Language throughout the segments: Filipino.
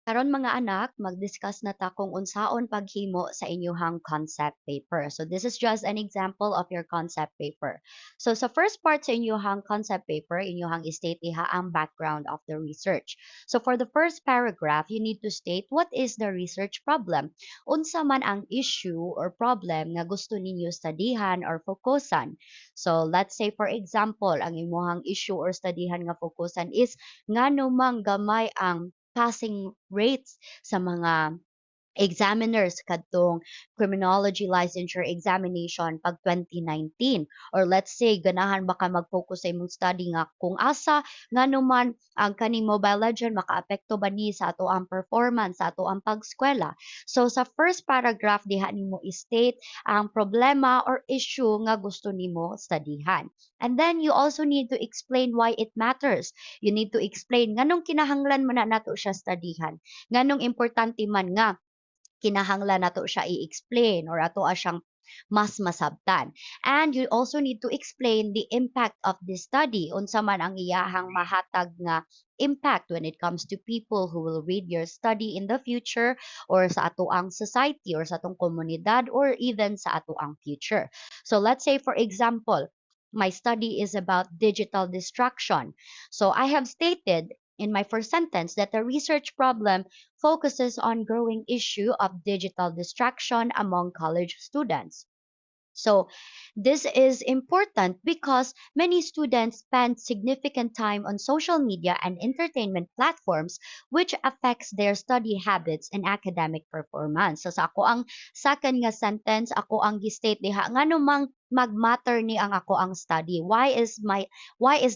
Karon mga anak, mag-discuss na ta kung unsaon paghimo sa inyuhang concept paper. So this is just an example of your concept paper. So sa first part sa inyuhang concept paper, inyuhang state iha ang background of the research. So for the first paragraph, you need to state what is the research problem. Unsa man ang issue or problem nga gusto ninyo studyhan or fokusan. So let's say for example, ang imuhang issue or studyhan nga fokusan is ngano mang gamay ang passing rates sa mga examiners kadtong criminology licensure examination pag 2019, or let's say ganahan baka mag-focus sa imong study nga kung asa ngano man ang kaning Mobile Legend makaapekto ba ni sa ato ang performance sa ato ang pagskwela. So sa first paragraph diha nimo i-state ang problema or issue nga gusto nimo studyhan, and then you also need to explain why it matters. You need to explain nganong kinahanglan man na nato siya studyhan, nganong importante man nga kinahanglan nato siya i-explain or ato siyang mas masabtan. And you also need to explain the impact of this study, unsa man ang iyahang mahatag nga impact when it comes to people who will read your study in the future, or sa ato ang society or sa atong komunidad, or even sa ato ang future. So let's say for example, my study is about digital distraction. So I have stated in my first sentence that the research problem focuses on growing issue of digital distraction among college students. So this is important because many students spend significant time on social media and entertainment platforms, which affects their study habits and academic performance. So sa ako ang second nga sentence, ako ang gi-state diha ngano mang mag-matter ni ang ako ang study. Why is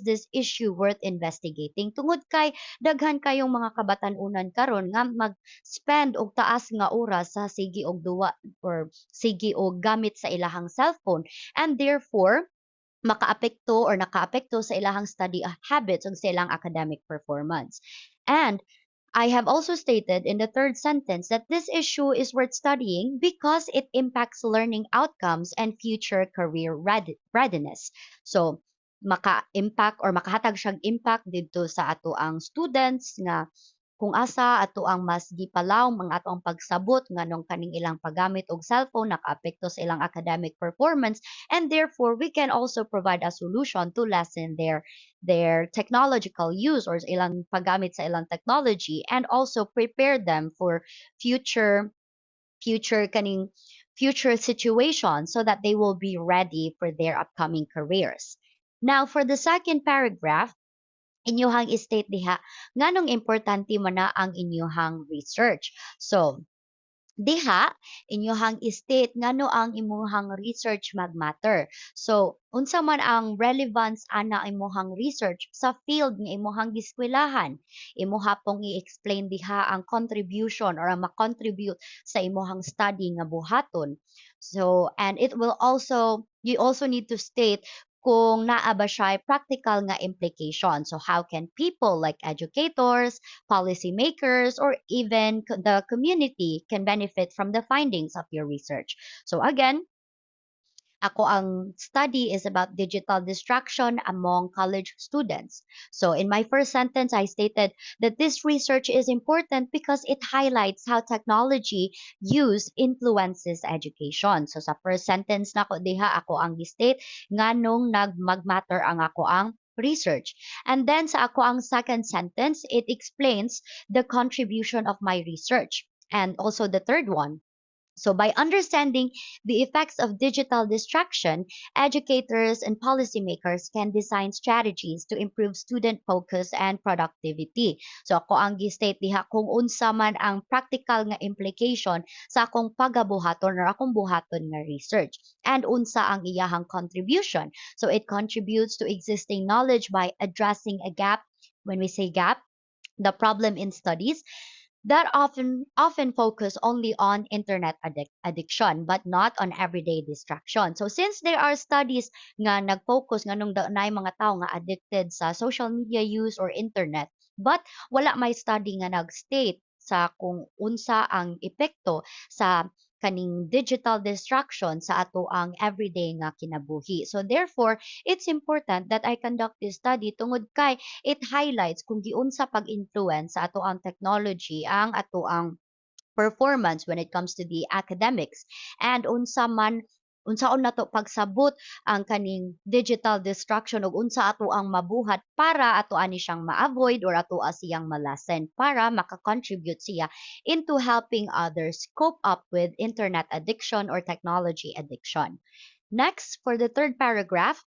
this issue worth investigating? Tungod kay daghan kayong mga kabatan-unan karon nga mag-spend og taas nga oras sa sige og duwa or sige og gamit sa ilahang cellphone, and therefore makaapekto or nakaapekto sa ilahang study habits ug sa ilang academic performance. And I have also stated in the third sentence that this issue is worth studying because it impacts learning outcomes and future career readiness. So, maka-impact or makahatag siyang impact dito sa ato ang students nga kung asa ato ang mas gipalaw mga ato ang pagsabot nganong kaning ilang paggamit og cellphone nakaapekto sa ilang academic performance, and therefore we can also provide a solution to lessen their technological use or ilang paggamit sa ilang technology, and also prepare them for future kaning future situations so that they will be ready for their upcoming careers. Now for the second paragraph, inyuhang state diha nganong importante man na ang inyuhang research. So diha inyuhang state ngano ang imuhang research magmatter. So unsa man ang relevance ana imuhang research sa field nga imuhang giskwelahan. Imuha pong i-explain diha ang contribution or ang ma-contribute sa imuhang study nga buhaton. So and it will also, you also need to state kung naa ba siya practical nga implication. So how can people like educators, policymakers, or even the community can benefit from the findings of your research? So again, ako ang study is about digital distraction among college students. So in my first sentence, I stated that this research is important because it highlights how technology use influences education. So sa first sentence na ko diha ako ang state nganong nagmagmatter ang ako ang research. And then sa ako ang second sentence, it explains the contribution of my research. And also the third one, so, by understanding the effects of digital distraction, educators and policymakers can design strategies to improve student focus and productivity. So, ako ang gi-state diha kung unsa man ang practical nga implication sa akong pagabuhaton or akong buhaton nga research. And unsa ang iyahang contribution. So, it contributes to existing knowledge by addressing a gap. When we say gap, the problem in studies that often focus only on internet addiction but not on everyday distraction. So since there are studies nga nag-focus nga nung naay mga tao nga addicted sa social media use or internet, but wala may study nga nag-state sa kung unsa ang epekto sa kaning digital distraction sa ato ang everyday nga kinabuhi. So therefore, it's important that I conduct this study tungod kay it highlights kung giunsa pag-influence sa ato ang technology ang ato ang performance when it comes to the academics, and unsaon nato pagsabot ang kaning digital distraction ug unsa ato ang mabuhat para ato ani siyang ma-avoid or ato siyang malasen para maka-contribute siya into helping others cope up with internet addiction or technology addiction. Next, for the third paragraph,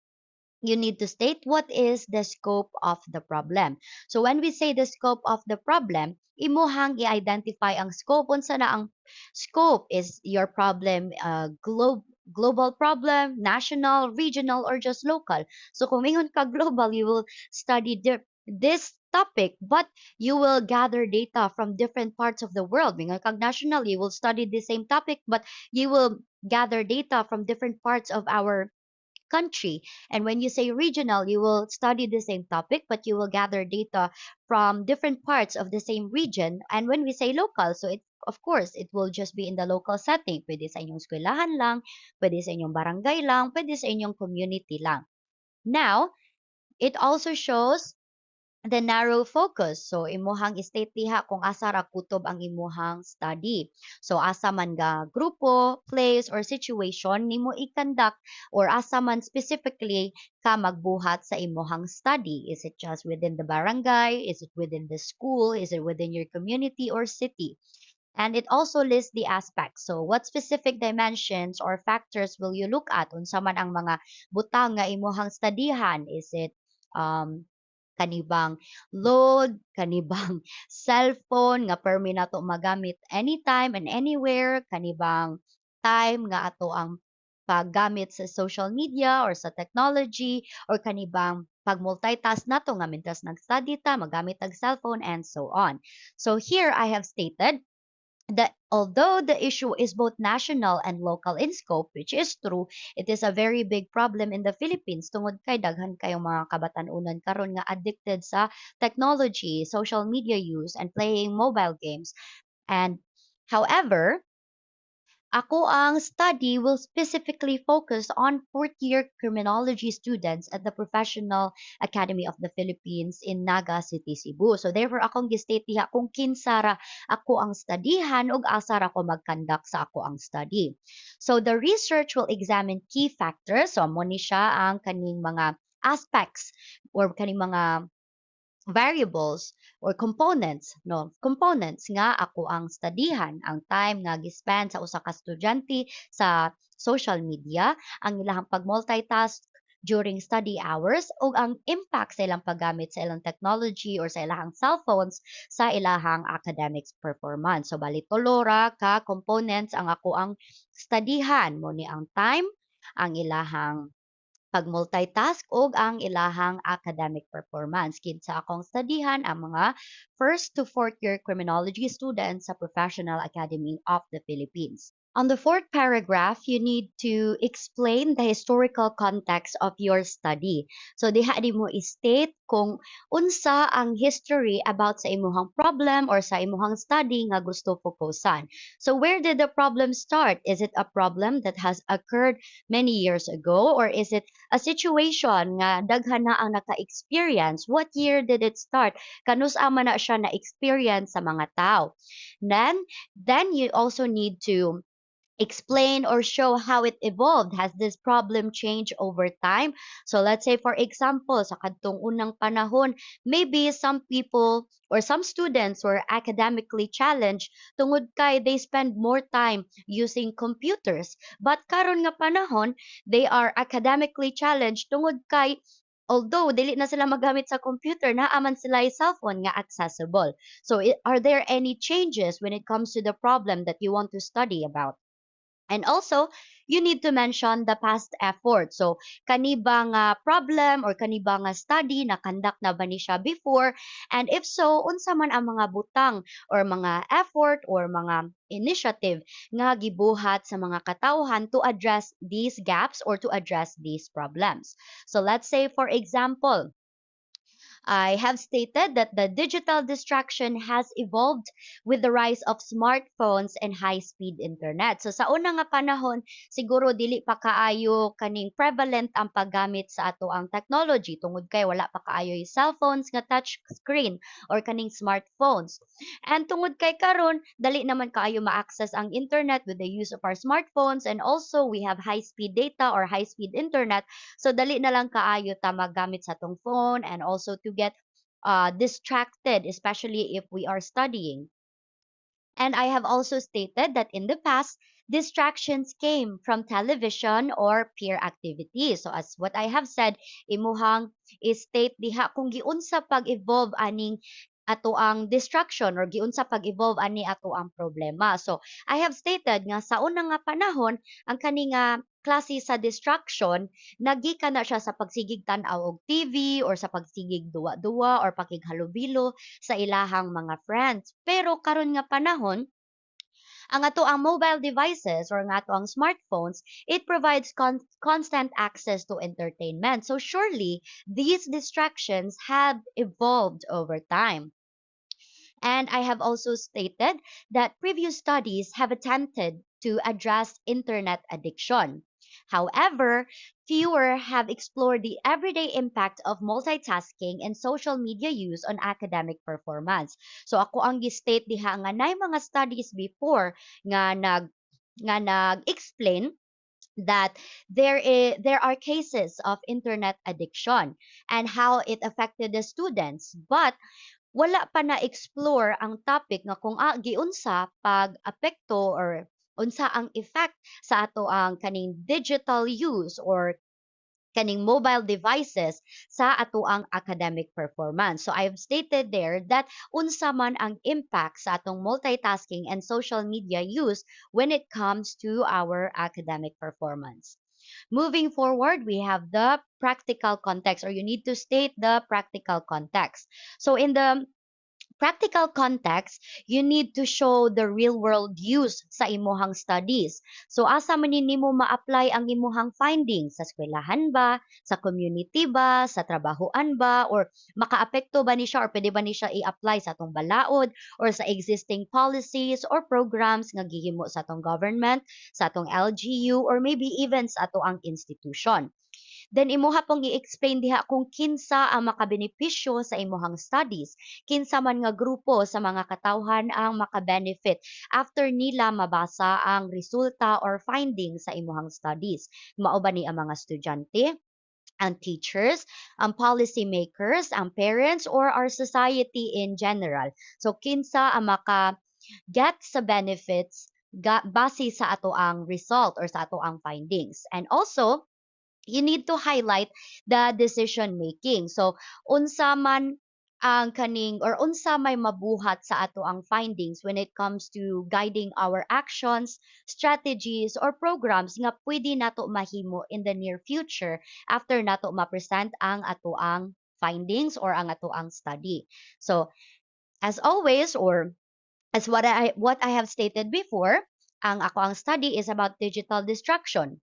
you need to state what is the scope of the problem. So when we say the scope of the problem, imuhang i-identify ang scope. Unsa na ang scope? Is your problem global problem, national, regional, or just local? So kung mingon ka global, you will study this topic, but you will gather data from different parts of the world. Mingon kag national, you will study the same topic, but you will gather data from different parts of our country. And when you say regional, you will study the same topic, but you will gather data from different parts of the same region. And when we say local, so it of course, it will just be in the local setting. Pwede sa inyong eskwelahan lang, pwede sa inyong barangay lang, pwede sa inyong community lang. Now, it also shows the narrow focus. So imuhang state diha kung asa ra kutob ang imuhang study. So asa man ga grupo, place or situation nimo i-conduct, or asa man specifically ka magbuhat sa imuhang study. Is it just within the barangay? Is it within the school? Is it within your community or city? And it also lists the aspects. So what specific dimensions or factors will you look at? Unsa man ang mga butang nga imuhang studyhan? Is it kanibang load, kanibang cellphone nga permi nato magamit anytime and anywhere, kanibang time nga ato ang paggamit sa social media or sa technology, or kanibang pag-multitask nato nga mintas nag-study ta, magamit ang cellphone, and so on. So here I have stated that although the issue is both national and local in scope, which is true, it is a very big problem in the Philippines tungod kay daghan kayong mga kabatanunan karon nga addicted sa technology, social media use, and playing mobile games. And however, ako ang study will specifically focus on fourth-year criminology students at the Professional Academy of the Philippines in Naga City, Cebu. So therefore, akong gistate diha kung kinsara ako ang studyhan ug asa ra ko mag-conduct sa ako ang study. So the research will examine key factors. So mo ni siya ang kaning mga aspects or kaning mga variables or components nga ako ang studyhan, ang time nga gispend sa usa ka estudyante sa social media, ang ilahang pag-multitask during study hours, o ang impact sa ilang paggamit sa ilang technology or sa ilahang cellphones sa ilahang academics performance. So bali tolora ka components ang ako ang studyhan, mo ni ang time, ang ilahang pag-multitask ug ang ilahang academic performance. Kinsa akong studyhan ang mga first to fourth year criminology students sa Professional Academy of the Philippines. On the fourth paragraph, you need to explain the historical context of your study. So diha di mo state kung unsa ang history about sa imuhang problem or sa imuhang study nga gusto fokusan. So where did the problem start? Is it a problem that has occurred many years ago, or is it a situation nga daghan na ang naka-experience? What year did it start? Kanus-a man na siya na-experience sa mga tao? Then you also need to explain or show how it evolved. Has this problem changed over time? So let's say for example, sa kadtong unang panahon, maybe some people or some students were academically challenged tungod kay they spend more time using computers. But karon nga panahon, they are academically challenged tungod kay although dili na sila magamit sa computer, naaman sila yung cellphone nga accessible. So are there any changes when it comes to the problem that you want to study about? And also, you need to mention the past effort. So, kani ba problem or kani ba study na conduct na ba ni siya before? And if so, unsa man ang mga butang or mga effort or mga initiative nga gibuhat sa mga katawhan to address these gaps or to address these problems. So, let's say for example, I have stated that the digital distraction has evolved with the rise of smartphones and high-speed internet. So sa una nga panahon, siguro dili pa kaayo kaning prevalent ang paggamit sa ato ang technology tungod kay wala pa kaayo yung cellphones nga touch screen or kaning smartphones. And tungod kay karon, dali naman kaayo ma-access ang internet with the use of our smartphones, and also we have high-speed data or high-speed internet. So dali na lang kaayo ta maggamit sa tong phone and also to get distracted, especially if we are studying. And I have also stated that in the past, distractions came from television or peer activities. So as what I have said, imuhang state diha kung giunsa pag-evolve aning ato ang distraction or giunsa pag-evolve ani ato ang problema. So I have stated nga sa unang nga panahon, ang kani nga klase sa distraction nagikan na siya sa pagsigig tan-aw og TV or sa pagsigig duwa-duwa or pakighalubilo sa ilahang mga friends. Pero karon nga panahon, ang ato ang mobile devices or ang ato ang smartphones, it provides constant access to entertainment. So surely, these distractions have evolved over time. And I have also stated that previous studies have attempted to address internet addiction. However, fewer have explored the everyday impact of multitasking and social media use on academic performance. So ako ang gi-state diha nga nay mga studies before nga nag-explain that there are cases of internet addiction and how it affected the students, but wala pa na-explore ang topic nga kung giunsa pag-apekto or unsa ang effect sa ato ang kaning digital use or kaning mobile devices sa ato ang academic performance. So I've stated there that unsa man ang impact sa atong multitasking and social media use when it comes to our academic performance. Moving forward, we have the practical context, or you need to state the practical context. So in the practical context, you need to show the real world use sa imuhang studies. So asa man nimo ma-apply ang imuhang findings, sa eskwelahan ba, sa community ba, sa trabahoan ba, or makaapekto ba ni siya or pwede ba ni siya i-apply sa atong balaod or sa existing policies or programs nga gihimo sa atong government, sa atong LGU, or maybe even sa ato ang institution. Then imuha pong i-explain diha kung kinsa ang makabenepisyo sa imuhang studies, kinsa man nga grupo sa mga katawhan ang makabenefit after nila mabasa ang resulta or findings sa imuhang studies. Mao ba ni ang mga estudyante, ang teachers, ang policy makers, ang parents, or our society in general. So kinsa ang maka-get sa benefits base sa ato ang result or sa ato ang findings. And also, you need to highlight the decision making. So, unsa man ang kaning or unsa may mabuhat sa ato ang findings when it comes to guiding our actions, strategies, or programs nga pwede nato mahimo in the near future after nato ma-present ang ato ang findings or ang ato ang study. So, as always, or as what I have stated before, ang ako ang study is about digital distraction.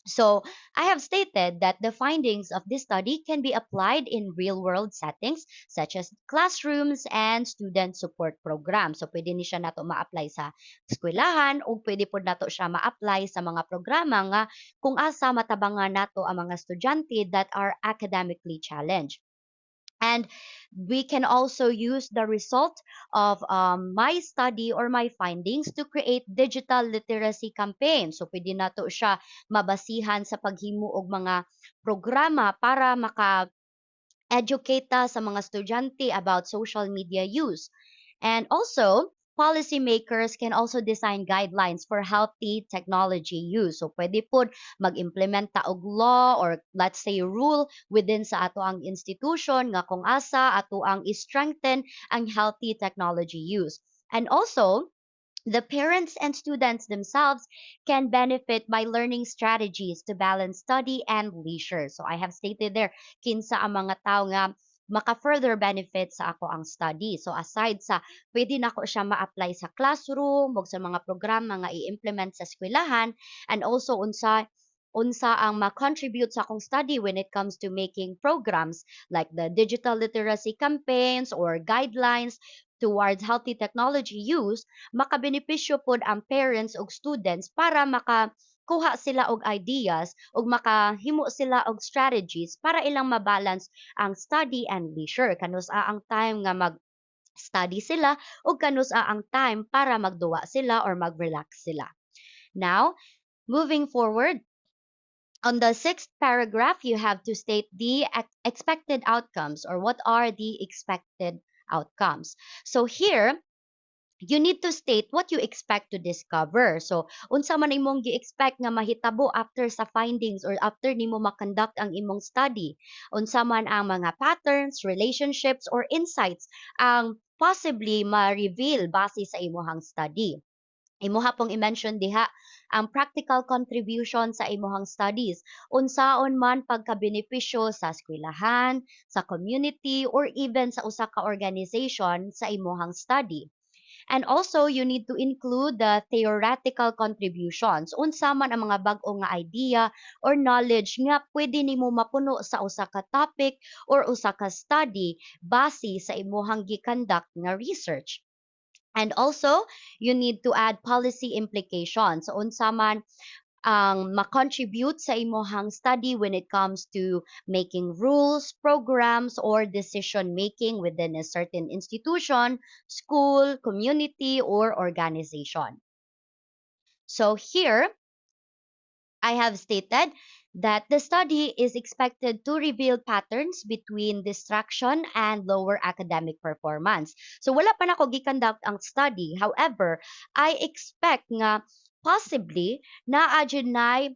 So, I have stated that the findings of this study can be applied in real-world settings such as classrooms and student support programs. So, pwede ni siya nato ma-apply sa eskwelahan o pwede po nato siya ma-apply sa mga programa nga kung asa matabangan nato ang mga estudyante that are academically challenged. And we can also use the result of my study or my findings to create digital literacy campaign. So, pwede na to siya mabasihan sa paghimo og mga programa para maka-educate ta sa mga estudyante about social media use. And also, policymakers can also design guidelines for healthy technology use. So, pwede po mag-implement ta og law or let's say rule within sa ato ang institution nga kung asa ato ang strengthen ang healthy technology use. And also, the parents and students themselves can benefit by learning strategies to balance study and leisure. So I have stated there, kinsa ang mga tao nga maka-further benefit sa ako ang study. So aside sa pwede na ko siya ma-apply sa classroom, ug sa mga programa nga i-implement sa eskwelahan, and also unsa ang ma-contribute sa akong study when it comes to making programs like the digital literacy campaigns or guidelines towards healthy technology use, makabenepisyo pod ang parents ug students para kuha sila og ideas ug makahimo sila og strategies para ilang mabalance ang study and leisure. Kanus ang time nga mag-study sila ug kanus ang time para magduwa sila or mag-relax sila. Now, moving forward, on the sixth paragraph, you have to state the expected outcomes or what are the expected outcomes. So here, you need to state what you expect to discover. So, unsa man imong gi-expect nga mahitabo after sa findings or after nimo makonduct ang imong study. Unsa man ang mga patterns, relationships, or insights ang possibly ma-reveal base sa imong study. Imuha pong i-mention diha ang practical contribution sa imuhang studies. Unsaon man pagkabenepisyo sa eskwelahan, sa community, or even sa usa ka organization sa imuhang study. And also, you need to include the theoretical contributions. Unsa man ang mga bag-o nga idea or knowledge nga pwede nimo mapuno sa usa ka topic or usa ka study base sa imuhang gi-conduct nga research. And also, you need to add policy implications. So, unsa man ang ma-contribute sa imuhang study when it comes to making rules, programs, or decision making within a certain institution, school, community, or organization. So here, I have stated that the study is expected to reveal patterns between distraction and lower academic performance. So wala pa na ko gi-conduct ang study. However, I expect nga possibly na adjud na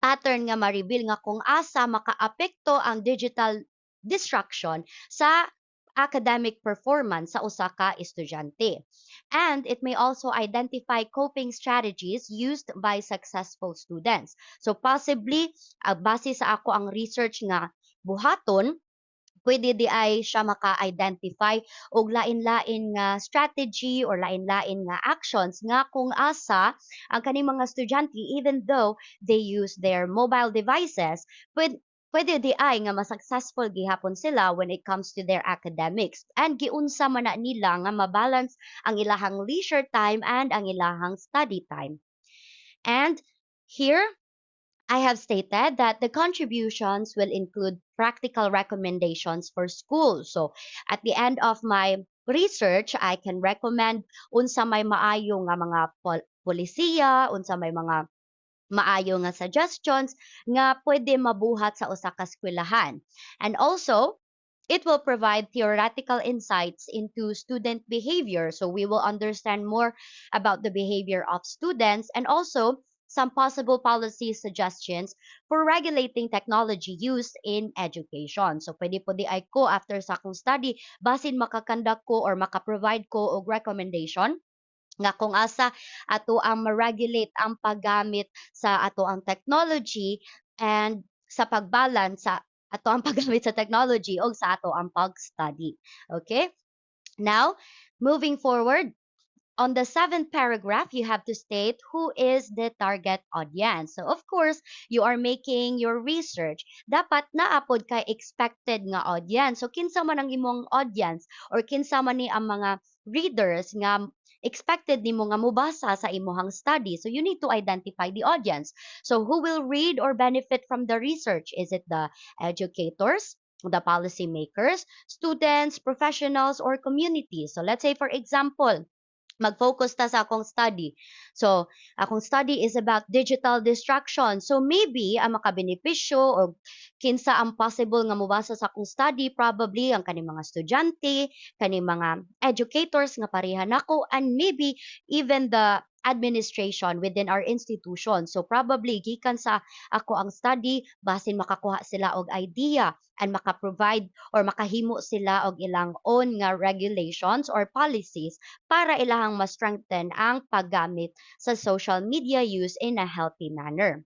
pattern nga ma-reveal nga kung asa makaapekto ang digital distraction sa academic performance sa usa ka estudyante. And it may also identify coping strategies used by successful students. So possibly, base sa ako ang research nga buhaton, pwede di ay siya maka-identify og lain-lain nga strategy or lain-lain nga actions nga kung asa ang kaning mga estudyante even though they use their mobile devices, pwede di ay nga masuccessful gihapon sila when it comes to their academics and giunsa man na nila nga mabalance ang ilahang leisure time and ang ilahang study time. And here, I have stated that the contributions will include practical recommendations for schools. So, at the end of my research, I can recommend unsa may maayo nga mga polisiya, unsa may mga maayo nga suggestions nga pwede mabuhat sa usa ka eskwelahan. And also, it will provide theoretical insights into student behavior. So we will understand more about the behavior of students and also some possible policy suggestions for regulating technology use in education. So pwede po di ay ko after sa akong study, basin makakandak ko or makaprovide ko og recommendation nga kung asa ato ang ma-regulate ang paggamit sa ato ang technology and sa pagbalance sa ato ang paggamit sa technology o sa ato ang pag-study. Okay? Now, moving forward, on the seventh paragraph, you have to state who is the target audience. So, of course, you are making your research. Dapat naapod kay expected nga audience. So, kinsa man ang imong audience or kinsa man ni ang mga readers nga expected nimo nga mubasa sa imong study. So, you need to identify the audience. So, who will read or benefit from the research? Is it the educators, the policymakers, students, professionals, or communities? So, let's say, for example, mag-focus ta sa akong study. So, akong study is about digital distraction. So, maybe ang makabenepisyo o kinsa ang possible nga mubasa sa akong study, probably ang kaning mga estudyante, kaning mga educators nga pareha nako, and maybe even the administration within our institution. So probably gikan sa ako ang study basin makakuha sila og idea and maka-provide or makahimo sila og ilang own nga regulations or policies para ilahang ma-strengthen ang paggamit sa social media use in a healthy manner.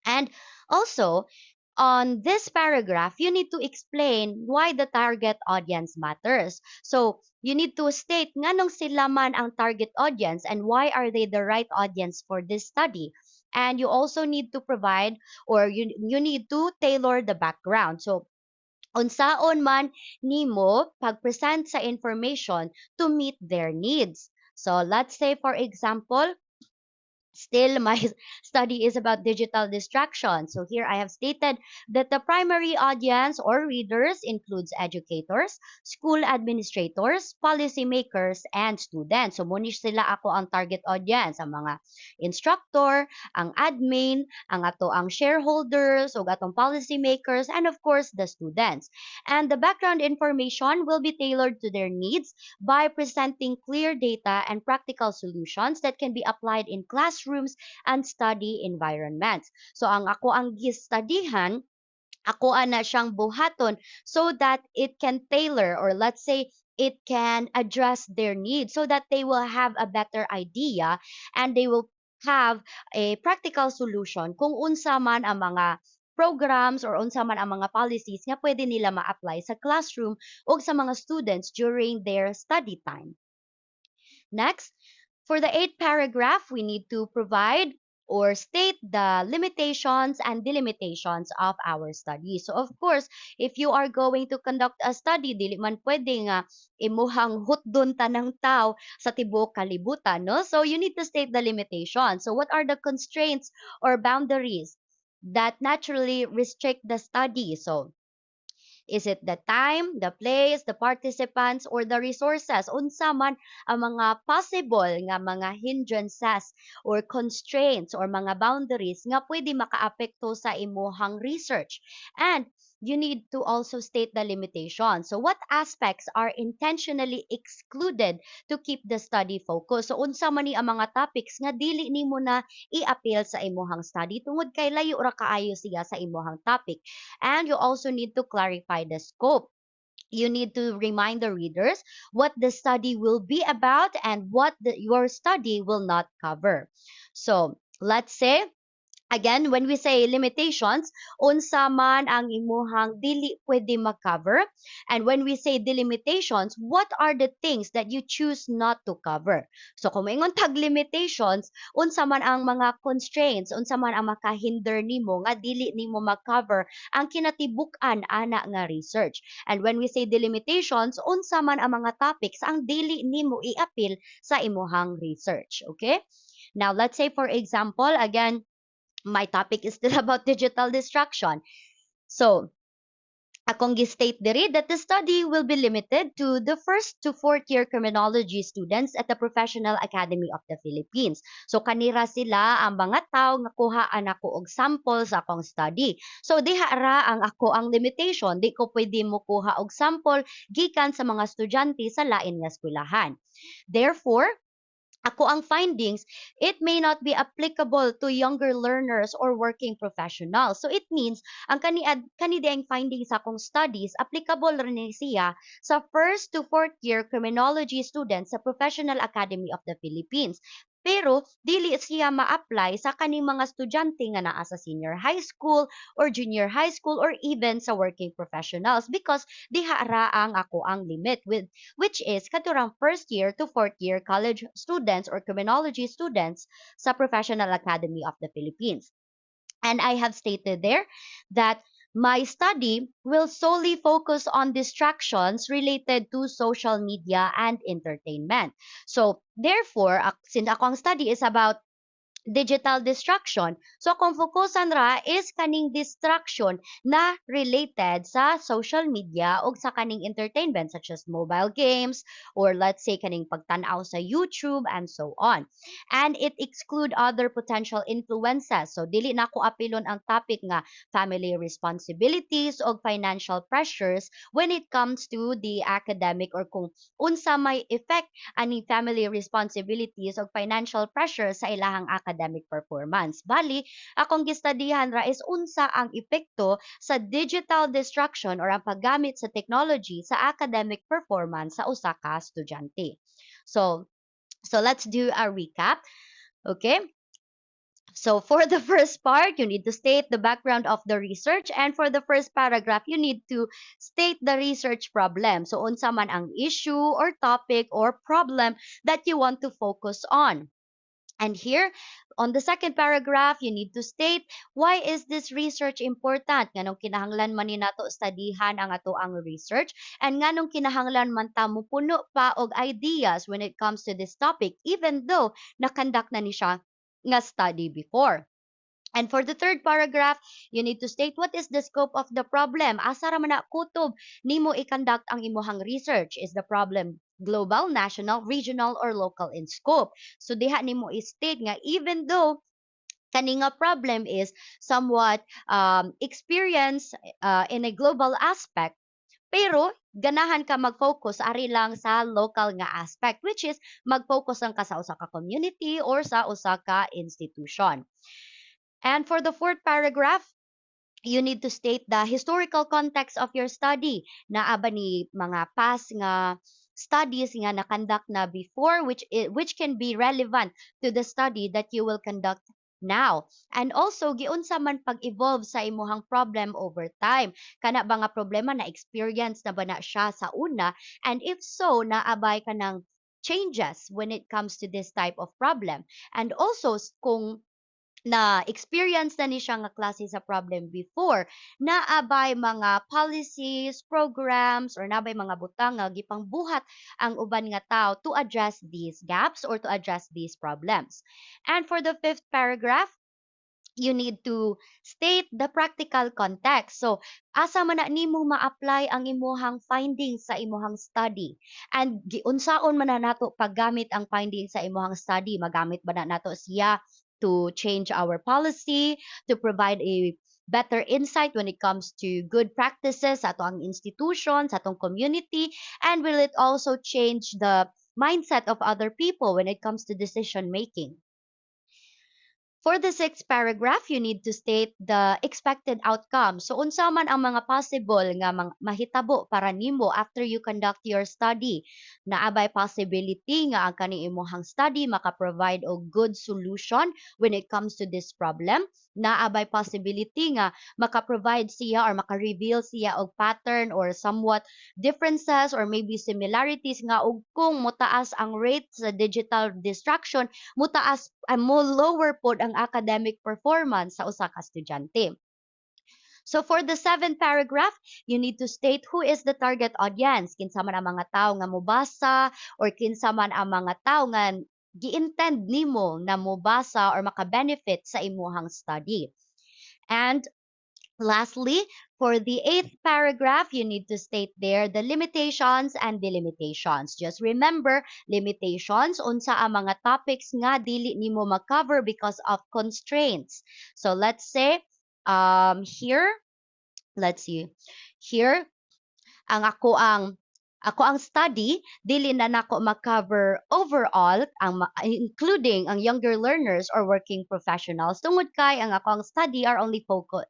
And also, on this paragraph, you need to explain why the target audience matters. So, you need to state nganong sila man ang target audience and why are they the right audience for this study. And you also need to provide, or you need to tailor the background. So unsaon man nimo pag-present sa information to meet their needs. So let's say for example, still, my study is about digital distraction. So here I have stated that the primary audience or readers includes educators, school administrators, policymakers, and students. So muni sila ako ang target audience, ang mga instructor, ang admin, ang ato ang shareholders, o atong policymakers, and of course the students. And the background information will be tailored to their needs by presenting clear data and practical solutions that can be applied in classrooms and study environments. So ang ako ang gistudyhan, ako ana siyang buhaton so that it can tailor, or let's say it can address their needs so that they will have a better idea and they will have a practical solution kung unsa man ang mga programs or unsa man ang mga policies nga pwede nila ma-apply sa classroom o sa mga students during their study time. Next, for the eighth paragraph, we need to provide or state the limitations and delimitations of our study. So of course, if you are going to conduct a study, dili man pwede nga imuhang hutdon tanang tao sa tibuok kalibutan, no? So you need to state the limitations. So what are the constraints or boundaries that naturally restrict the study? So is it the time, the place, the participants, or the resources? Unsa man ang mga possible nga mga hindrances or constraints or mga boundaries nga pwede makaapekto sa imuhang research. And you need to also state the limitations. So what aspects are intentionally excluded to keep the study focused? So unsa man ni ang mga topics nga dili nimo na i-appeal sa imuhang study tungod kay layo ra kaayo siya sa imuhang topic. And you also need to clarify the scope. You need to remind the readers what the study will be about and what your study will not cover. So, let's say, again, when we say limitations, unsa man ang imuhang dili pwede mag-cover. And when we say delimitations, what are the things that you choose not to cover? So kung maingon tag limitations, unsa man ang mga constraints, unsa man ang makahinder nimo nga dili nimo mag-cover ang kinatibuk-an ana nga research. And when we say delimitations, unsa man ang mga topics ang dili nimo i-appeal sa imuhang research. Okay? Now, let's say for example, again, my topic is still about digital distraction. So, akong gi-state diri that the study will be limited to the first to fourth year criminology students at the Professional Academy of the Philippines. So kanira sila ang mga tao nga kuhaan ako og sample sa akong study. So diha ra ang ako ang limitation, di ko pwede mo kuha og sample gikan sa mga estudyante sa lain nga eskwelahan. Therefore, ako ang findings, it may not be applicable to younger learners or working professionals. So it means, ang kanidang findings sa akong studies, applicable rin siya sa first to fourth year criminology students sa Professional Academy of the Philippines. Pero, dili siya ma-apply sa kaning mga estudyante nga naa sa senior high school or junior high school or even sa working professionals because diha ra ang ako ang limit which is katurang first year to fourth year college students or criminology students sa Professional Academy of the Philippines. And I have stated there that my study will solely focus on distractions related to social media and entertainment. So, therefore, since ako ang study is about digital distraction. So, kung fokusan ra is kaning distraction na related sa social media o sa kaning entertainment such as mobile games or let's say kaning pagtanaw sa YouTube and so on. And it exclude other potential influences. So, dili na ko apilon ang topic nga family responsibilities o financial pressures when it comes to the academic or kung unsa may effect ani family responsibilities o financial pressure sa ilahang academic performance. Bali, akong gistudihan ra is unsa ang epekto sa digital distraction or ang paggamit sa technology sa academic performance sa usa ka estudyante. So let's do a recap. Okay? So for the first part, you need to state the background of the research, and for the first paragraph, you need to state the research problem. So unsa man ang issue or topic or problem that you want to focus on. And here, on the second paragraph, you need to state why is this research important? Nganong kinahanglan man ni nato studyhan ang ato ang research and nganong kinahanglan man ta mo puno pa og ideas when it comes to this topic even though na-conduct na ni siya nga study before. And for the third paragraph, you need to state what is the scope of the problem. Asa ra man na kutob nimo i-conduct ang imuhang research. Is the problem global, national, regional, or local in scope? So diha nimo i-state nga even though kani nga problem is somewhat experience in a global aspect, pero ganahan ka mag-focus ari lang sa local nga aspect, which is mag-focus lang ka sa usa ka community or sa usa ka institution. And for the fourth paragraph, you need to state the historical context of your study. Naaba ni mga past nga studies nga na-conduct na before which can be relevant to the study that you will conduct now. And also giunsa man pag-evolve sa imuhang problem over time. Kana ba nga problema na experience na ba na siya sa una, and if so naabay ka ng changes when it comes to this type of problem. And also kung na experience na ni siya nga klase sa problem before, naabay mga policies, programs, or nabay mga butang nga gipangbuhat ang uban nga tao to address these gaps or to address these problems. And for the fifth paragraph, you need to state the practical context. So, asa man na nimo ma-apply ang imuhang findings sa imuhang study. And unsaon man na nato paggamit ang findings sa imuhang study? Magamit ba na nato siya to change our policy, to provide a better insight when it comes to good practices sa atong institution, sa atong community, and will it also change the mindset of other people when it comes to decision making? For the sixth paragraph, you need to state the expected outcome. So, unsa man ang mga possible nga mahitabo para nimo after you conduct your study. Naabay possibility nga ang kani imong study maka-provide og good solution when it comes to this problem. Naabay possibility nga maka-provide siya or maka-reveal siya og pattern or somewhat differences or maybe similarities nga og kung motaas ang rate sa digital distraction, mutaas mo lower pod ang academic performance sa usa ka estudyante. So for the seventh paragraph, you need to state who is the target audience. Kinsa man ang mga tao nga mobasa or kinsa man ang mga tao nga gi-intend nimo na mobasa or maka-benefit sa imuhang study. And lastly, for the eighth paragraph, you need to state there the limitations and delimitations. Just remember, limitations, unsa ang mga topics nga dili nimo ma-cover because of constraints. So let's say, here, let's see, here, ang ako ang study dili na nako ma-cover overall including ang younger learners or working professionals tungod kay ang ako ang study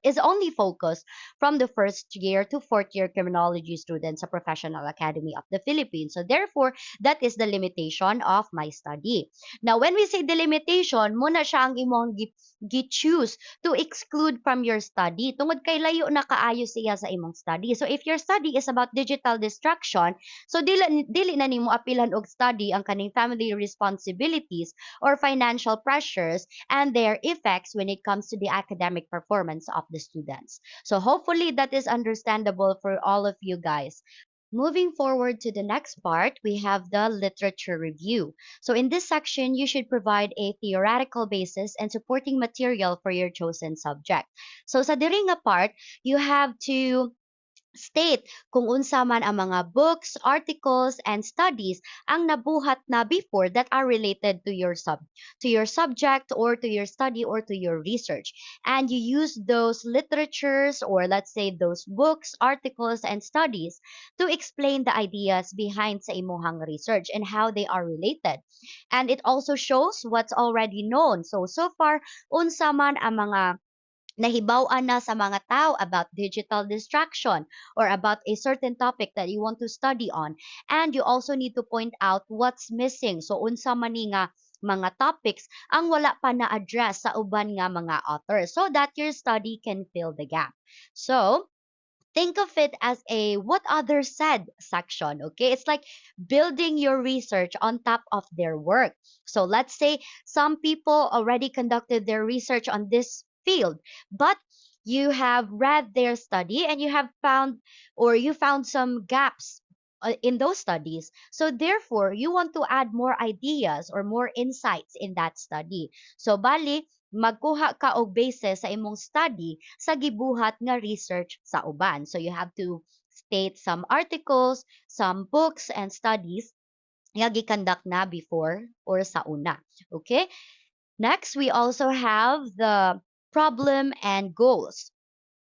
is only focused from the first year to fourth year criminology students sa Professional Academy of the Philippines. So therefore, that is the limitation of my study. Now, when we say the limitation, muna siya ang imong gi-choose to exclude from your study tungod kay layo na kaayo siya sa imong study. So if your study is about digital distraction, so dili na nimo apilan og study ang kaning family responsibilities or financial pressures and their effects when it comes to the academic performance of the students. So hopefully that is understandable for all of you guys. Moving forward to the next part, we have the literature review. So in this section, you should provide a theoretical basis and supporting material for your chosen subject. So sa diri nga part, you have to state kung unsa man ang mga books, articles, and studies ang nabuhat na before that are related to your subject or to your study or to your research. And you use those literatures or let's say those books, articles, and studies to explain the ideas behind sa imuhang research and how they are related. And it also shows what's already known. So far, unsa man ang mga nahibaw-an na sa mga tao about digital distraction or about a certain topic that you want to study on. And you also need to point out what's missing. So, unsa man ni nga mga topics ang wala pa na-address sa uban nga mga authors so that your study can fill the gap. So, think of it as a what others said section. Okay, it's like building your research on top of their work. So let's say some people already conducted their research on this field, but you have read their study and you have found, or you found some gaps in those studies. So therefore you want to add more ideas or more insights in that study. So bali magkuha ka og basis sa imong study sa gibuhat nga research sa uban. So you have to state some articles, some books and studies nga gikandak na before or sa una. Okay? Next, we also have the problem and goals.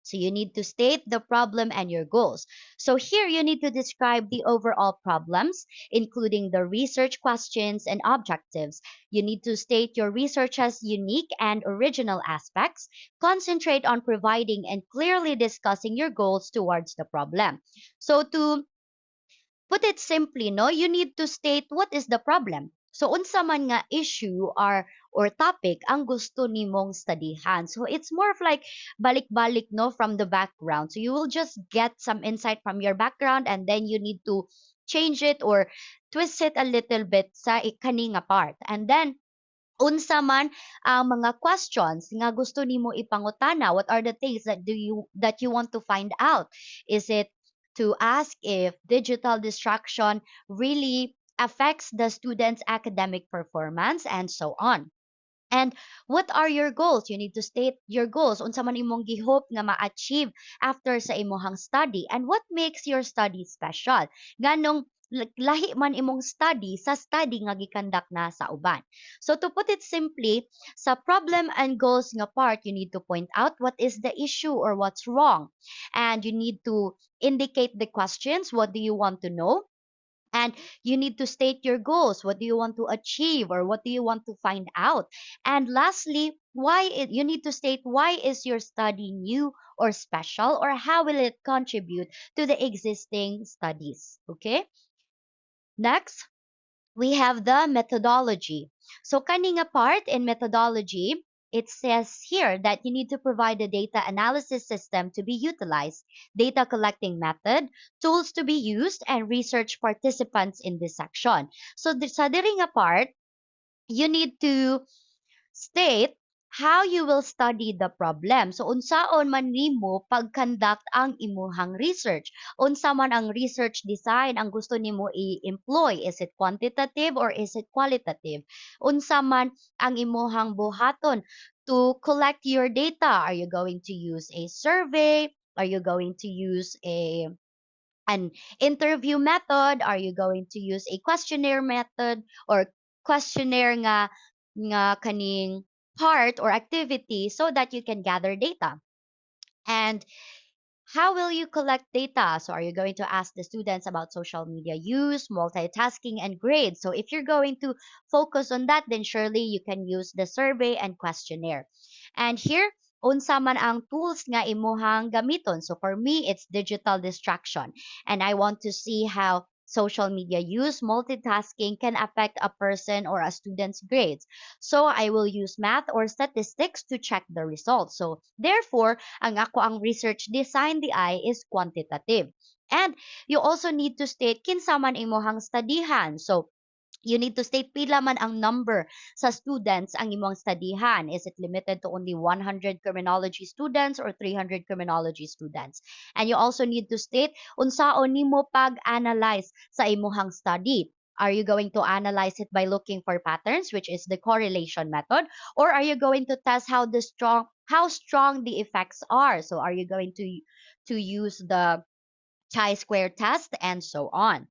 So you need to state the problem and your goals. So here you need to describe the overall problems, including the research questions and objectives. You need to state your research's unique and original aspects, concentrate on providing and clearly discussing your goals towards the problem. So to put it simply, no, you need to state what is the problem. So unsa man nga issue or topic ang gusto nimong studyhan. So it's more of like balik-balik no from the background. So you will just get some insight from your background and then you need to change it or twist it a little bit sa kaninga part. And then unsa man ang mga questions nga gusto nimo ipangutana, what are the things that you want to find out? Is it to ask if digital distraction really affects the student's academic performance and so on? And what are your goals? You need to state your goals. Unsa man imong gihope nga ma-achieve after sa imong study, and what makes your study special? Ganong lahi man imong study sa study nga gikandak na sa uban. So to put it simply, sa problem and goals nga part, you need to point out what is the issue or what's wrong. And you need to indicate the questions. What do you want to know? And you need to state your goals. What do you want to achieve or what do you want to find out? And lastly, you need to state why is your study new or special, or how will it contribute to the existing studies? Okay? Next, we have the methodology. So kaning part in methodology, it says here that you need to provide a data analysis system to be utilized, data collecting method, tools to be used, and research participants in this section. So sa diri nga part, you need to state how you will study the problem. So unsaon man nimo pag-conduct ang imuhang research. Unsa man ang research design ang gusto nimo i-employ. Is it quantitative or is it qualitative? Unsa man ang imuhang buhaton to collect your data. Are you going to use a survey? Are you going to use an interview method? Are you going to use a questionnaire method or questionnaire nga kaning part or activity so that you can gather data? And how will you collect data? So, are you going to ask the students about social media use, multitasking, and grades? So, if you're going to focus on that, then surely you can use the survey and questionnaire. And here, unsa man ang tools nga imuhang gamiton. So, for me, it's digital distraction. And I want to see how social media use, multitasking can affect a person or a student's grades. So, I will use math or statistics to check the results. So, therefore, ang ako ang research design di ay is quantitative. And you also need to state kinsa man imuhang studyhan. So you need to state pila man ang number sa students ang imong studyhan. Is it limited to only 100 criminology students or 300 criminology students? And you also need to state unsaon nimo pag-analyze sa imong study. Are you going to analyze it by looking for patterns, which is the correlation method, or are you going to test how strong the effects are? So are you going to use the chi-square test and so on?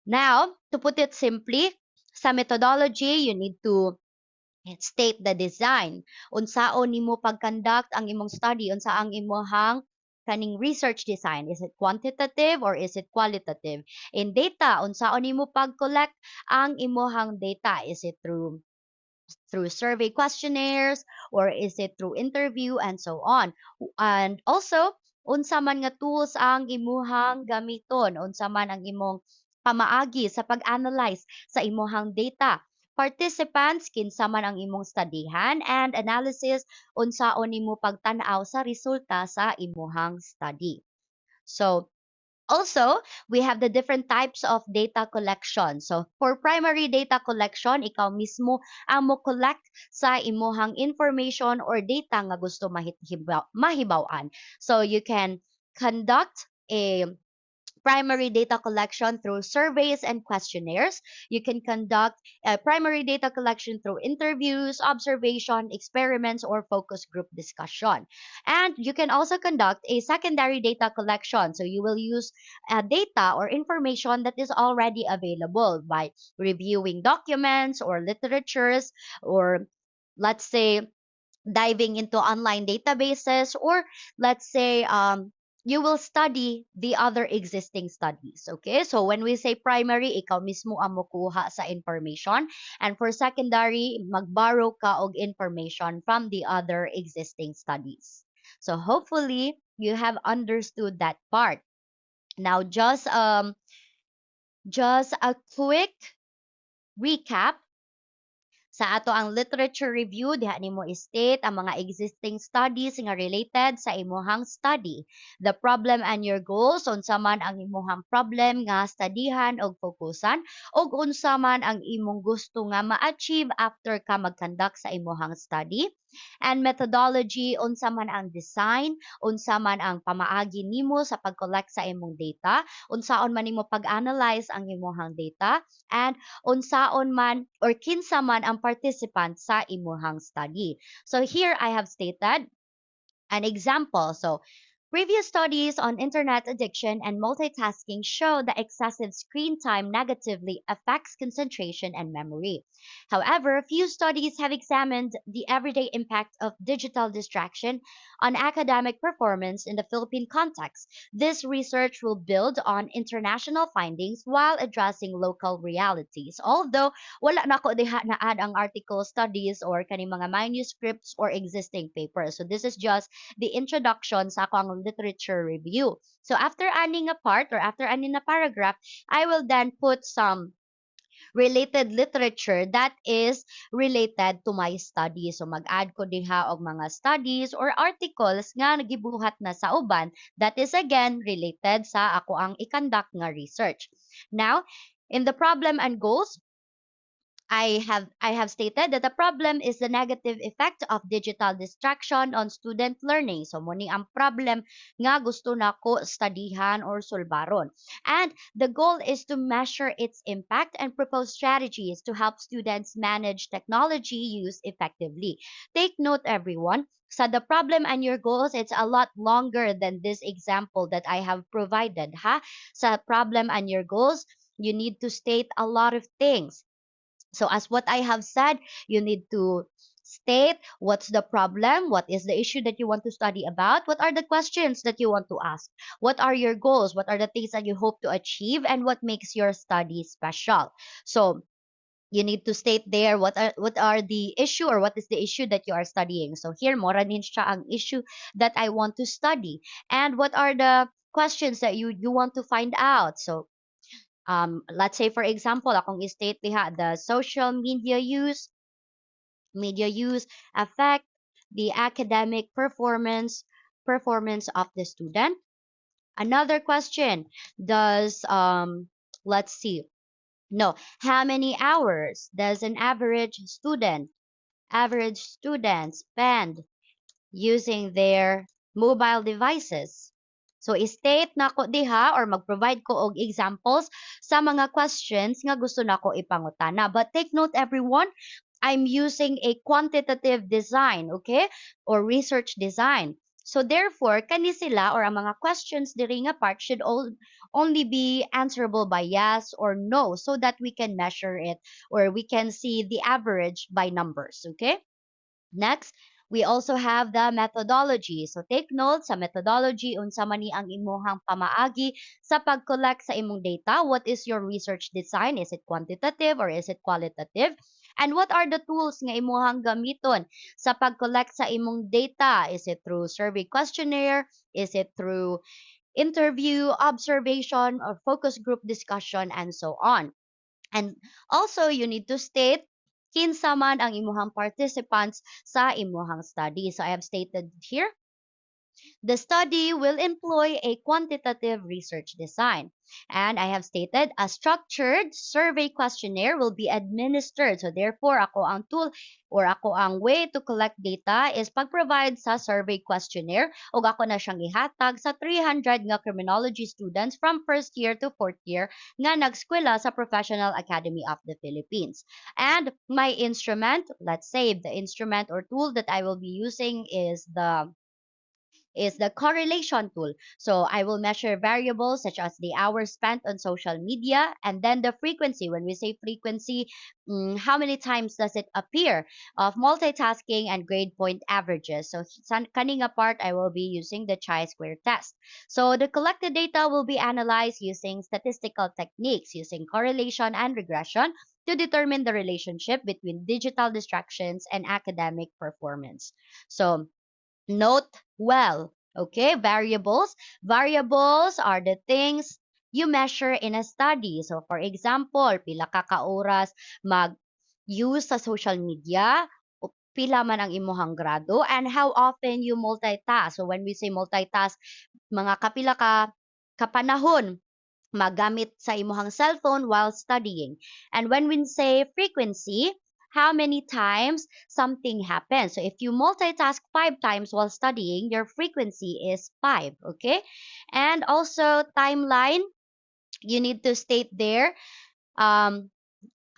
Now, to put it simply, sa methodology, you need to state the design. Unsaon nimo pag-conduct ang imong study, unsa ang imong kaning research design. Is it quantitative or is it qualitative? In data, unsaon nimo pag-collect ang imong data? Is it through survey questionnaires or is it through interview and so on? And also, unsa man nga tools ang imuhang gamiton, unsa man ang imong pamaagi sa pag-analyze sa imuhang data. Participants kinsa man ang imong studyhan, and analysis unsaon nimo pagtan-aw sa resulta sa imuhang study. So also, we have the different types of data collection. So, for primary data collection, ikaw mismo ang mo collect sa imuhang information or data nga gusto mahibaw-an. So, you can conduct a primary data collection through surveys and questionnaires. You can conduct primary data collection through interviews, observation, experiments, or focus group discussion. And you can also conduct a secondary data collection. So you will use data or information that is already available by reviewing documents or literatures, or let's say diving into online databases, or let's say you will study the other existing studies. Okay, so when we say primary, ikaw mismo ang mukuha sa information, and for secondary, magborrow ka og information from the other existing studies. So hopefully you have understood that part. Now just a quick recap sa ato ang literature review. Diha nimo state ang mga existing studies nga related sa imuhang study. The problem and your goals, unsa man ang imuhang problem nga studyhan og fokusan, ug unsa man ang imong gusto nga ma-achieve after ka mag-conduct sa imuhang study. And methodology, unsa man ang design, unsa man ang pamaagi nimo sa pag-collect sa imong data, unsaon man nimo pag-analyze ang imuhang data, and unsaon man or kinsa man ang participant sa imuhang study. So here I have stated an example. So previous studies on internet addiction and multitasking show that excessive screen time negatively affects concentration and memory. However, few studies have examined the everyday impact of digital distraction on academic performance in the Philippine context. This research will build on international findings while addressing local realities. Although wala na ko diha na add ang article studies or kani mga manuscripts or existing papers. So this is just the introduction sa akong literature review. So after adding a part or after adding a paragraph, I will then put some related literature that is related to my study. So mag-add ko diha og mga studies or articles nga nagibuhat na sa uban that is again related sa ako ang i-conduct nga research. Now, in the problem and goals, I have stated that the problem is the negative effect of digital distraction on student learning. So muni ang problem nga gusto nako studyhan or sulbaron. And the goal is to measure its impact and propose strategies to help students manage technology use effectively. Take note everyone, so the problem and your goals, it's a lot longer than this example that I have provided. Sa problem and your goals, you need to state a lot of things. So as what I have said, you need to state what's the problem, what is the issue that you want to study about, what are the questions that you want to ask, what are your goals, what are the things that you hope to achieve, and what makes your study special. So you need to state there what are the issue or what is the issue that you are studying. So here, mora din siya ang issue that I want to study. And what are the questions that you want to find out. So let's say for example akong state diha the social media use affect the academic performance of the student. Another question, does let's see, no, how many hours does an average student spend using their mobile devices? So, state na ko diha or mag-provide ko og examples sa mga questions nga gusto nako ipangutana. But take note everyone, I'm using a quantitative design, okay? Or research design. So therefore, kani sila or ang mga questions diri nga part should only be answerable by yes or no so that we can measure it or we can see the average by numbers, okay? Next, we also have the methodology. So take note sa methodology, unsa man ni ang imuhang pamaagi sa pag-collect sa imong data. What is your research design? Is it quantitative or is it qualitative? And what are the tools nga imuhang gamiton sa pag-collect sa imong data? Is it through survey questionnaire? Is it through interview, observation, or focus group discussion, and so on? And also, you need to state kinsa man ang imuhang participants sa imuhang study. So I have stated here The study will employ a quantitative research design. And I have stated a structured survey questionnaire will be administered. So therefore, ako ang tool or ako ang way to collect data is pag-provide sa survey questionnaire o ako na siyang ihatag sa 300 nga criminology students from first year to fourth year nga nagskwela sa Professional Academy of the Philippines. And my instrument, let's say the instrument or tool that I will be using is the correlation tool. So I will measure variables such as the hours spent on social media and then the frequency. When we say frequency, how many times does it appear of multitasking and grade point averages. So kanina part, I will be using the chi-square test. So the collected data will be analyzed using statistical techniques, using correlation and regression to determine the relationship between digital distractions and academic performance. So note well, okay? Variables are the things you measure in a study. So for example, pila ka oras mag-use sa social media, o pila man ang imuhang grado, and how often you multitask. So when we say multitask, mga kapila ka kapanahon magamit sa imuhang cellphone while studying. And when we say frequency, how many times something happens. So if you multitask 5 times while studying, your frequency is 5, okay? And also timeline, you need to state there um,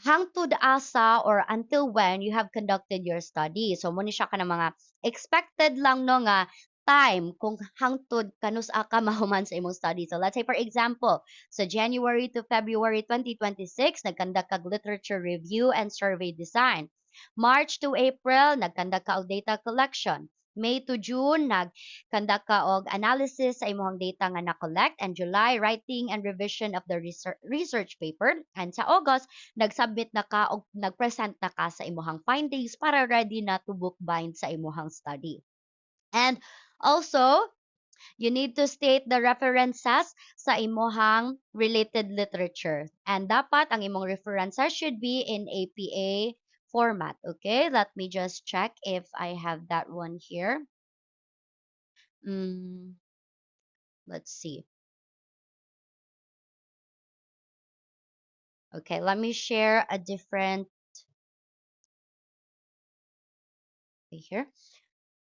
hangtod asa or until when you have conducted your study. So mo ni siya ka ng mga expected lang no nga time kung hangtod kanus ka mahuman sa imong study. So let's say for example, sa January to February 2026 nagkandak kag literature review and survey design. March to April nagkandak ka og data collection. May to June nagkandak ka og analysis sa imong data nga na-collect, and July writing and revision of the research paper, and sa August nag-submit na ka o nag-present na ka sa imuhang findings para ready na to bookbind sa imuhang study. And also, you need to state the references sa imuhang related literature. And dapat ang imong references should be in APA format. Okay, let me just check if I have that one here. Let's see. Okay, let me share a different here.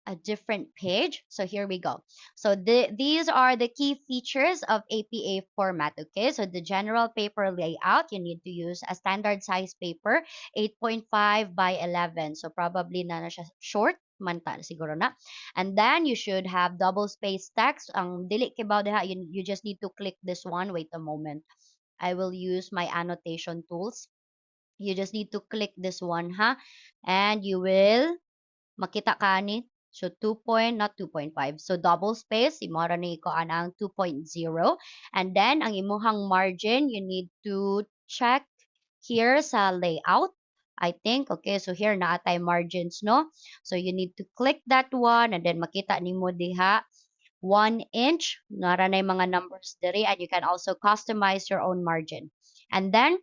A different page. So here we go. So these are the key features of APA format. Okay, so the general paper layout, you need to use a standard size paper, 8.5 by 11. So probably na siya short man ta siguro na. And then you should have double space text. Ang dili kibaw diha, you just need to click this one. Wait a moment. I will use my annotation tools. You just need to click this one, ha? And you will makita ka ni. So 2 point, not 2.5. So double space, imora ni ko ang 2.0. And then, ang imuhang margin, you need to check here sa layout. I think, okay, so here na atay margins, no? So you need to click that one and then makita ni mo diha 1 inch. Nara na mga numbers diri, and you can also customize your own margin. And then,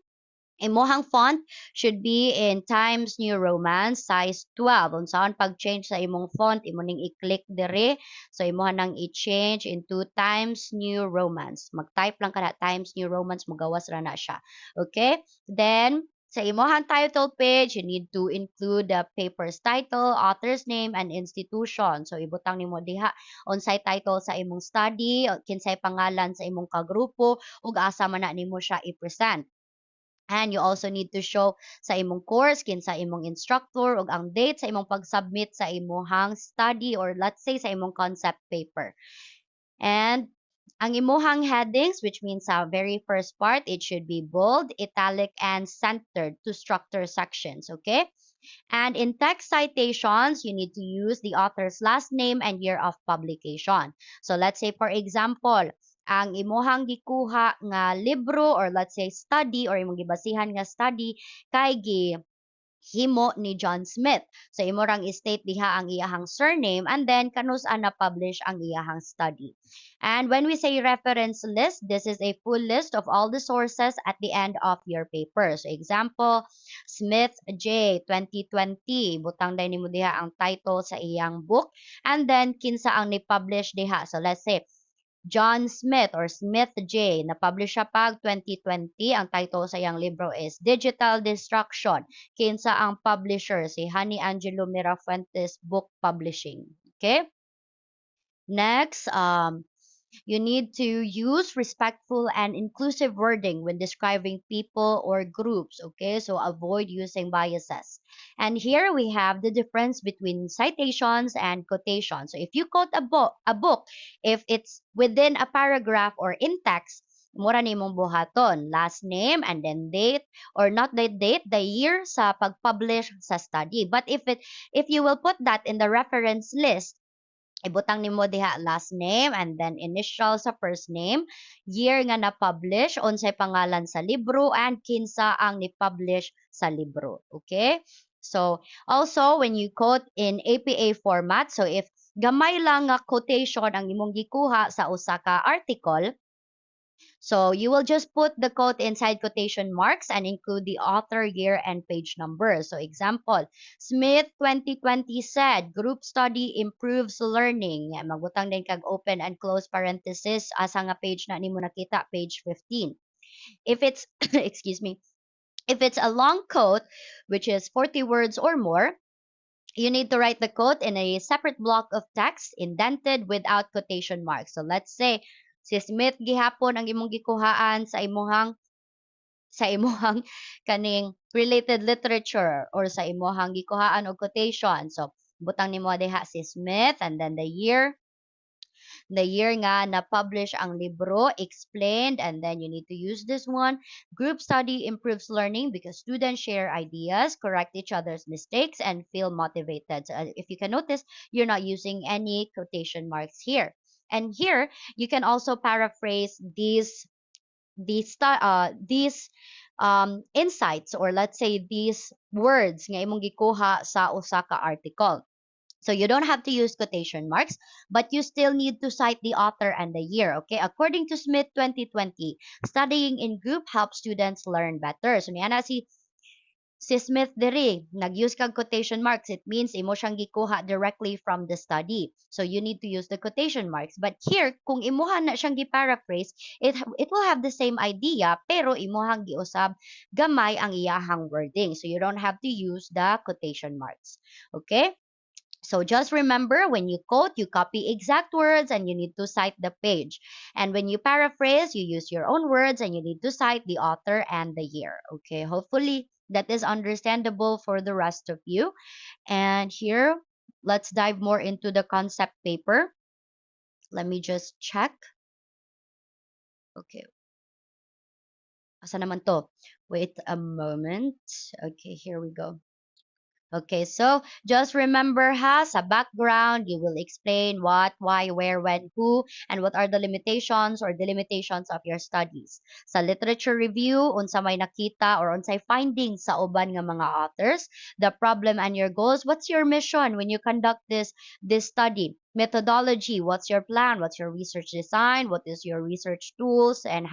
imuhang font should be in Times New Roman size 12. Unsaon pag-change sa imong font, imo ning i-click dire. So imuha nang i-change into Times New Romance. Mag-type lang kada Times New Romance, magawas ra na siya. Okay? Then sa imuhang title page, you need to include the paper's title, author's name, and institution. So ibutang nimo diha unsay title sa imong study, kinsay pangalan sa imong kagrupo, ug asa man na nimo siya i-present. And you also need to show sa imong course, kinsa imong instructor, ug ang date sa imong pag-submit sa imong study or let's say sa imong concept paper. And ang imuhang headings, which means sa very first part, it should be bold, italic, and centered to structure sections, okay? And in text citations, you need to use the author's last name and year of publication. So let's say, for example, ang imuhang gikuha nga libro or let's say study or imong gibasihan nga study kay himo ni John Smith. So imo rang state diha ang iyahang surname and then kanus-an na publish ang iyahang study. And when we say reference list, this is a full list of all the sources at the end of your paper. So example, Smith J 2020, butang day nimo diha ang title sa iyang book and then kinsa ang ni-publish diha. So let's say John Smith or Smith J. Na-publish siya pag 2020. Ang title sa iyang libro is Digital Destruction. Kinsa ang publisher? Si Honey Angelo Mirafuentes Book Publishing. Okay? Next, you need to use respectful and inclusive wording when describing people or groups, okay? So avoid using biases. And here we have the difference between citations and quotations. So if you quote a book, if it's within a paragraph or in text, mura nimong buhaton, last name and then date, or not the date, the year sa pag-publish sa study. But if you will put that in the reference list, ibutang nimo diha last name and then initial sa first name, year nga na-publish, unsay pangalan sa libro, and kinsa ang ni-publish sa libro. Okay? So, also, when you quote in APA format, so if gamay lang nga quotation ang imong gikuha sa usa ka article, so you will just put the quote inside quotation marks and include the author, year, and page number. So example, Smith 2020 said, group study improves learning. Yan, magbutang din kag open and close parenthesis asa nga page na nimo nakita, page 15. If it's, excuse me, if it's a long quote, which is 40 words or more, you need to write the quote in a separate block of text indented without quotation marks. So let's say, si Smith gihapon ang imong gikuhaan sa imuhang kaning related literature or sa imuhang gikuhaan og quotation. So butang nimo diha si Smith and then the year nga na-publish ang libro, explained, and then you need to use this one. Group study improves learning because students share ideas, correct each other's mistakes, and feel motivated. So if you can notice, you're not using any quotation marks here. And here, you can also paraphrase these insights, or let's say these words nga imong gikuha sa usa ka article. So you don't have to use quotation marks, but you still need to cite the author and the year, okay? According to Smith 2020, studying in group helps students learn better. So niya na si Smith diri, nag-use kag quotation marks. It means imo siyang gikuha directly from the study. So you need to use the quotation marks. But here, kung imuha na siyang gi-paraphrase, it will have the same idea, pero imuhang giusab gamay ang iyahang wording. So you don't have to use the quotation marks. Okay? So just remember, when you quote, you copy exact words and you need to cite the page. And when you paraphrase, you use your own words and you need to cite the author and the year. Okay, hopefully that is understandable for the rest of you. And here, let's dive more into the concept paper. Let me just check. Okay. Asa naman to? Wait a moment. Okay, here we go. Okay, so just remember sa background, you will explain what, why, where, when, who, and what are the limitations or delimitations of your studies. Sa literature review, unsa may nakita or unsay findings sa uban nga mga authors, the problem and your goals, what's your mission when you conduct this study? Methodology, what's your plan? What's your research design? What is your research tools and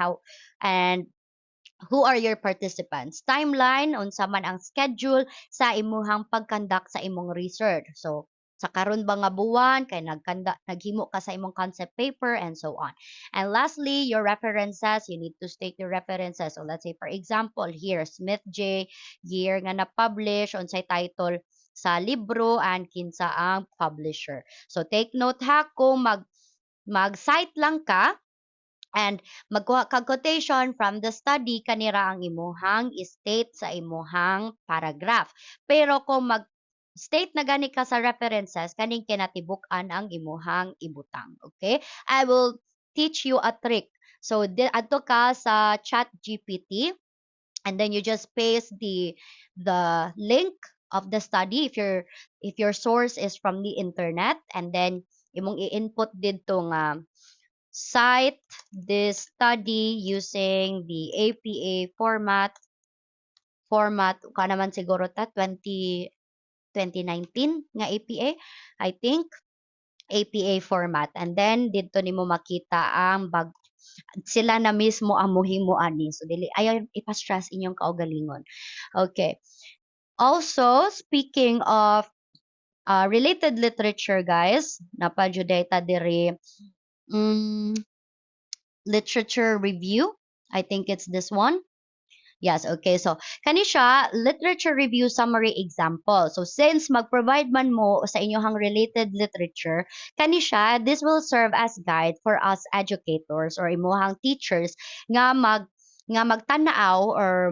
who are your participants? Timeline, unsa man ang schedule sa imuhang pagkandak sa imong research. So, sa karon ba nga buwan kay naghimo ka sa imong concept paper and so on. And lastly, your references, you need to state your references. So let's say for example, here Smith J, year nga na-publish, unsay title sa libro and kinsa ang publisher. So take note kung mag-cite lang ka and magkuha kag quotation from the study, kanira ang imuhang state sa imuhang paragraph. Pero kung state na gani ka sa references, kaning kinatibuk-an ang imuhang ibutang. Okay? I will teach you a trick. So adto ka sa ChatGPT and then you just paste the link of the study if your source is from the internet, and then imong i-input didto nga cite this study using the APA format format ka naman siguro ta 2019 nga APA, I think APA format. And then dito nimo makita ang sila na mismo ang mohimo ani. So dili ayaw ipa-stress inyong kaugalingon. Okay. Also, speaking of related literature, guys, napadjudeta diri literature review. I think it's this one. Yes, okay. So, kani siya, literature review summary example. So, since mag-provide man mo sa inyong related literature, kani siya, this will serve as guide for us educators or imuhang teachers nga magtanaw or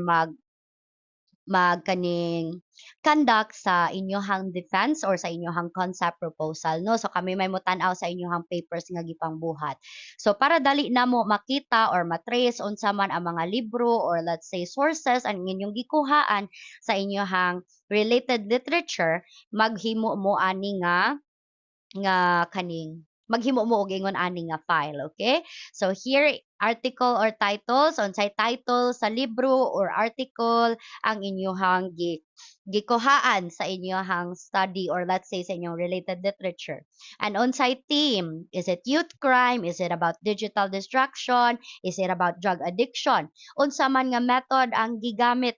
magkaning conduct sa inyohang defense or sa inyohang concept proposal, no? So kami may mutanaw sa inyohang papers nga gipangbuhat. So para dali na mo makita or matrace unsa man ang mga libro or let's say sources ang inyong gikuhaan sa inyohang related literature, maghimo mo ani nga kaning maghimo mo og ingon ani nga file, okay? So here article or titles, unsay title sa libro or article ang inyong gikuhaan sa inyong study or let's say sa inyong related literature. And unsay theme, is it youth crime, is it about digital distraction, is it about drug addiction? Unsa man nga method ang gigamit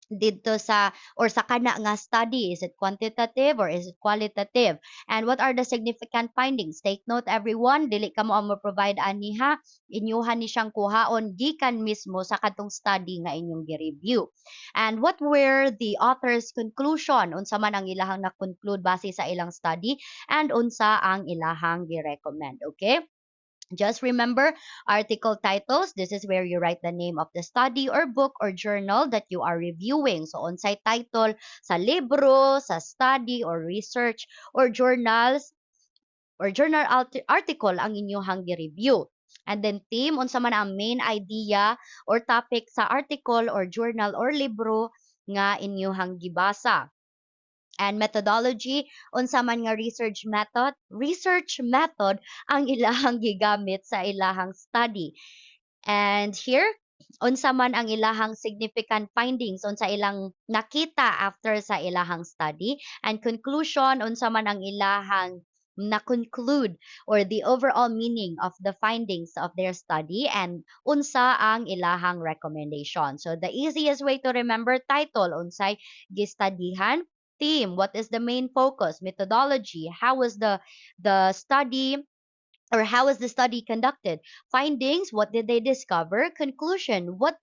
dito sa kana nga study, is it quantitative or is it qualitative, and what are the significant findings? Take note everyone, dili kamo ang mo-provide aniha, inyuhan ni siyang kuhaon gikan mismo sa katong study nga inyong gi-review. And what were the author's conclusion, unsa man ang ilahang na-conclude base sa ilang study, and unsa ang ilahang gi-recommend. Okay, just remember article titles. This is where you write the name of the study or book or journal that you are reviewing. So, on-site title sa libro, sa study or research or journals or journal article ang inyong gi-review. And then theme, unsa man ang main idea or topic sa article or journal or libro nga inyong gibasa. And methodology, unsa man nga research method ang ilahang gigamit sa ilahang study. And here, unsa man ang ilahang significant findings, unsa ilang nakita after sa ilahang study, and conclusion, unsa man ang ilahang na-conclude or the overall meaning of the findings of their study, and unsa ang ilahang recommendation. So the easiest way to remember title, unsay gistudyhan, theme, what is the main focus, methodology, how was the study or how was the study conducted, findings, what did they discover, conclusion, what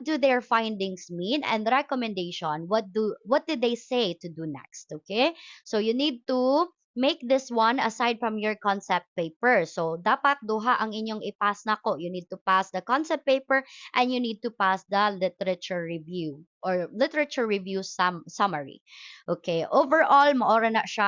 do their findings mean, and recommendation, what did they say to do next. Okay, so you need to make this one aside from your concept paper. So dapat duha ang inyong i-pass nako, you need to pass the concept paper and you need to pass the literature review or literature review summary. Okay, overall maora na siya